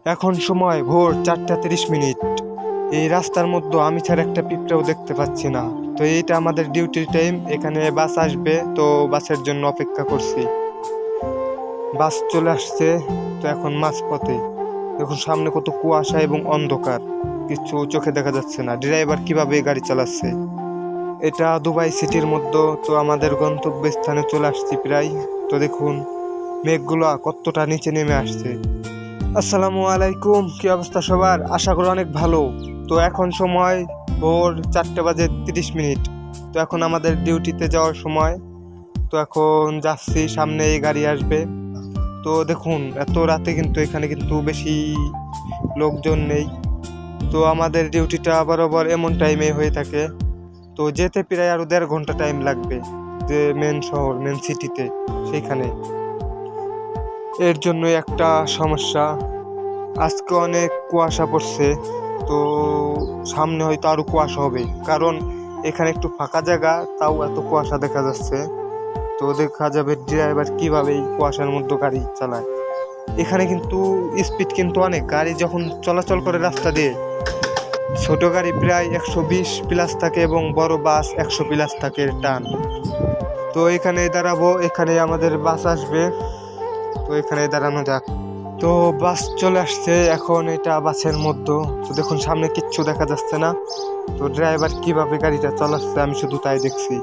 এখন সময় ভোর 4:30। এই রাস্তার মধ্যে আমি ছাড়া একটা পিঁপড়াও দেখতে পাচ্ছি না। তো এইটা আমাদের ডিউটির টাইম, এখানে বাস আসবে, তো বাসের জন্য অপেক্ষা করছি। বাস চলে আসছে, তো এখন মাঝপথে। দেখুন সামনে কত কুয়াশা এবং অন্ধকার, কিছু চোখে দেখা যাচ্ছে না। ড্রাইভার কিভাবে গাড়ি চালাচ্ছে। এটা দুবাই সিটির মধ্যে, তো আমাদের গন্তব্যস্থানে চলে আসছি প্রায়। তো দেখুন মেঘগুলো কতটা নিচে নেমে আসছে। আসসালামু আলাইকুম, কি অবস্থা সবার? আশা করি অনেক ভালো। তো এখন সময় ভোর 4:30। তো এখন আমাদের ডিউটিতে যাওয়ার সময়। তো এখন যাচ্ছি, সামনে এই গাড়ি আসবে। তো দেখুন এত রাতে কিন্তু এখানে কিন্তু বেশি লোকজন নেই। তো আমাদের ডিউটিটা বরাবর এমন টাইমে হয়ে থাকে। তো যেতে প্রায় আরও 1.5 ঘন্টা টাইম লাগবে, যে মেন শহর মেন সিটিতে সেইখানে। এর জন্য একটা সমস্যা, আজকে অনেক কুয়াশা পড়ছে। তো সামনে হয়তো আরো কুয়াশা হবে, কারণ এখানে একটু ফাঁকা জায়গা, তাও এত কুয়াশা দেখা যাচ্ছে। তো দেখা যাবে ড্রাইভার কিভাবে এই কুয়াশার মধ্যে গাড়ি চালায়। এখানে কিন্তু স্পিড কিন্তু অনেক, গাড়ি যখন চলাচল করে রাস্তা দিয়ে, ছোট গাড়ি প্রায় 120+ থাকে এবং বড় বাস 100+ থাকে টান। তো এখানে দাঁড়াবো, এখানে আমাদের বাস আসবে। তো এখানে দাঁড়ানো যাক। তো বাস চলে আসছে, এখন এটা বাসের মধ্যে। তো দেখুন সামনে কিচ্ছু দেখা যাচ্ছে না। তো ড্রাইভার কিভাবে গাড়িটা চালাচ্ছে আমি শুধু তাই দেখছি।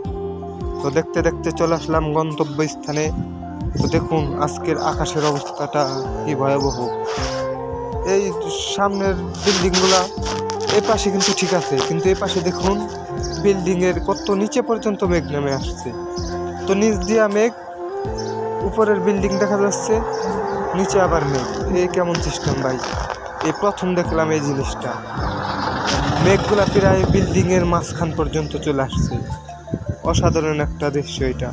তো দেখতে দেখতে চলে আসলাম গন্তব্যস্থানে। তো দেখুন আজকের আকাশের অবস্থাটা কি ভয়াবহ। এই সামনের বিল্ডিংগুলা এই পাশে কিন্তু ঠিক আছে, কিন্তু এই পাশে দেখুন বিল্ডিংয়ের কত নিচে পর্যন্ত মেঘ নেমে আসছে। তো নিচ দিয়া মেঘ, উপরের বিল্ডিং দেখা যাচ্ছে, নিচে আবার মেঘ। এই কেমন সিস্টেম ভাই? এই প্রথম দেখলাম এই জিনিসটা। মেঘগুলা প্রায় বিল্ডিং এর মাঝখান পর্যন্ত চলে আসছে। অসাধারণ একটা দৃশ্য এটা।